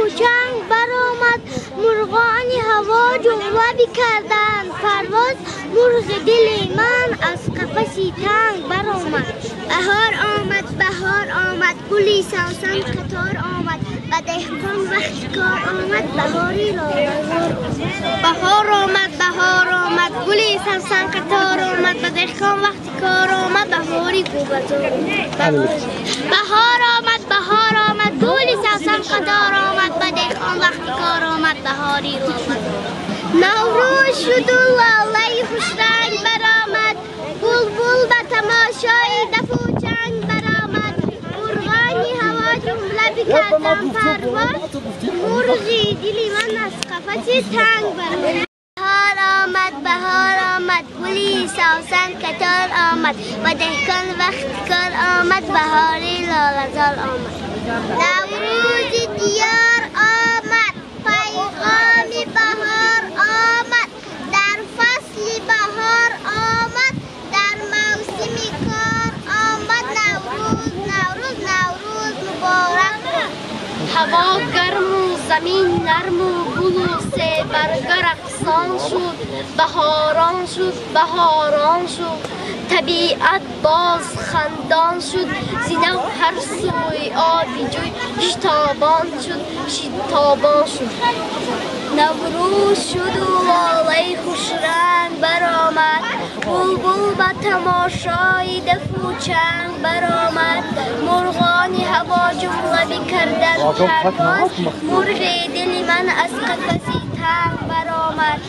چنگ برآمد، مرغان هوا جمله بکردند پرواز. مرغ دل من از قفسی تنگ برآمد. بهار آمد، بهار آمد، گلی سوسن قطار آمد. به دهقان وقتی کار آمد، بهاری لاله‌زار آمد. بهار آمد، بهار آمد، گلی سوسن قطار آمد. به دهقان وقتی کار آمد، بهاری گوبزار آمد. بهار آمد، بهار آمد، گلی سوسن قطار آمد. به دهقان وقتی کار آمد، بهاری لاله‌زار. نوروز شد و لاله خوش رنگ برآمد، بلبل به تماشای دف و چنگ برآمد. مرغانی هوا جمله بکردند پرواز، مرغی دل من از قفسی تنگ برآمد. بهار آمد، بهار آمد، گلی سوسن قطار آمد. به دهقان وقتی کار آمد، بهاری لاله‌زار آمد. نوروز دیار آمد، پیغام بهار آمد. در فصل بهار آمد، در موسم کار آمد. نوروز نوروز نوروز مبارک باد. هوا گرم و زمین نرم و گل و سه برگ رقصان شد. بهاران شد، بهاران شد، طبیعت باز خندان شد. زینه و هر سوی آبی جوی شتابان شد، شتابان شد. نوروز شد و لاله خوش رنگ برآمد، بلبل به تماشای دف و چنگ برآمد. مرغان هوا جمله بکردند پرواز، مرغ دل من از قفسی تنگ برآمد.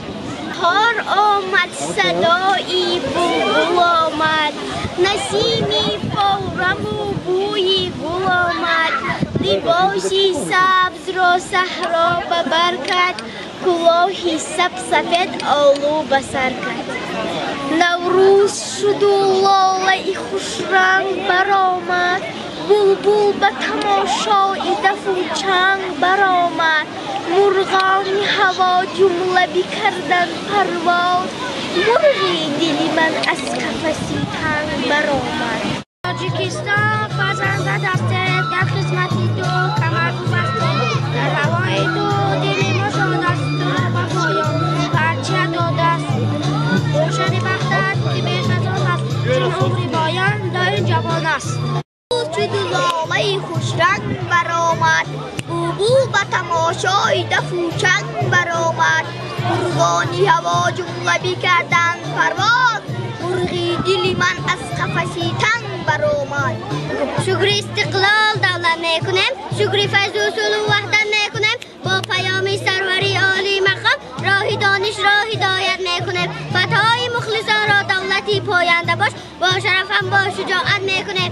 بهار آمد، صدایی بلبل آمد، نسیمی فورم و بوی گل آمد. لباسی سبز را صحرا به بر کرد، کلاهی سفید آلو به سر کرد. نوروز شد و لاله خوش رنگ برآمد، بلبل به تماشای دف و چنگ برآمد. مرغان هوا جمله بکردند پرواز، مرغی دل من از قفسی تنگ برآمد. تاجیکستان فرزند دسته، در خدمتی تو کمر بسته. در هوای تو دل ما شاد است، تو با پایان پرچه داده است. روشن بختت که به خزان است، چون عمری پایان دار جوان است. شد لاله خوش رنگ برآمد، بلبل به تماشای دف و چنگ برآمد. مرغانی هوا جمله بکردند پرواز، مرغی دل من از قفسی تنگ برآمد. شکر استقلال دولت میکنم، شکر فیض اصول و وحدت میکنم. با پیام سروری عالی مقام، راه دانش را هدایت میکنم. فتای مخلصان را دولتی پاینده باش، با شرفم با شجاعت میکنم.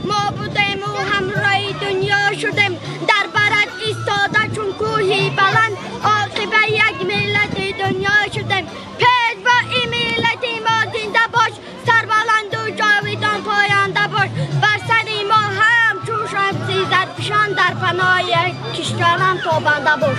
ما بودیم و همراه دنیا شدیم، در برد ایستاده چون کوهی بلند. عاقب یک ملت دنیا شدیم، پیش با این ملت ما زنده باش. سربلند و جاویدان پاینده باش، بر سر ما هم چون شمسی زرفشان. در پناه کشورم تابنده باش.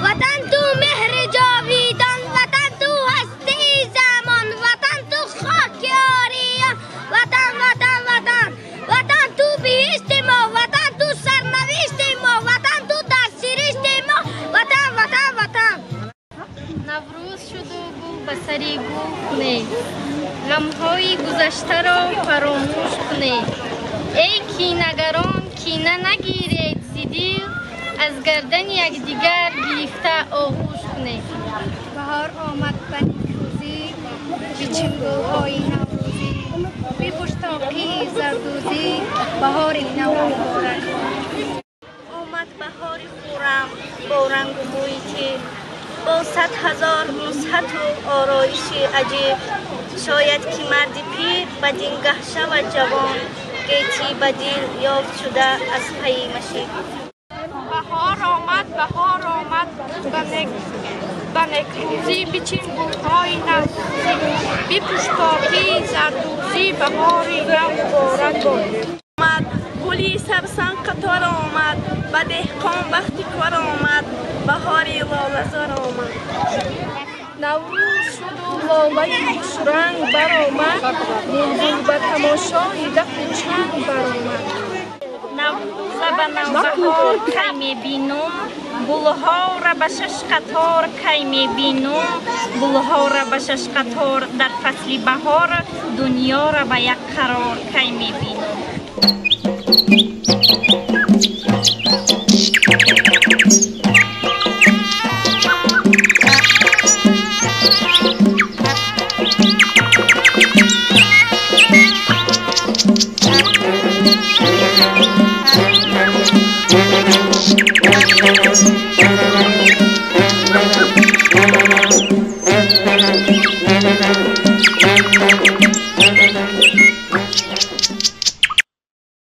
وطن تو مهر جاویدان، وطن تو هستی زمان، وطن تو خاک یاریان. وطن وطن وطن، وطن تو بهشت ما، وطن تو سرنوشت ما، وطن تو دستگیرشت ما. وطن وطن وطن. نوروز شد و گل به سری گل کنه، غمهای گذشته را فراموش کنه. ای کینه‌گران کینه نگیرید ز دل، از گردن یکدیگر گرفته آغوش کنه. بهار آمد به نیکروزی، بچین گل‌های نوروزی. بی خوشتاقی زردوزی، بهار نو مبارک. آمد بهار خورم با رنگ و بوی تیر، با 100,000 نصحت و آرایش عجیب. شاید که مرد پیر بدینگه شود جوان، گیتی بدین یافت شده از پی مشیر. بهار آمد، بهار آمد به نکروزی. بچین گل‌های نوروزی، بی پشتاقی زردوزی. بهار نو مبارک آمد گلی سبسن قطار آمد، به دهقان وقتی کار آمد. بهاری لاله‌زار آمد. نوروز شد و لاله خوش رنگ برآمد، بلبل به تماشای دف و چنگ برآمد. نوروز فصل به نوبهار کی میبینم گلها را به شش قطار کی میبینم گلها را به شش قطار در فصل بهار دنیا را به یک قرار کی میبینم Thank you.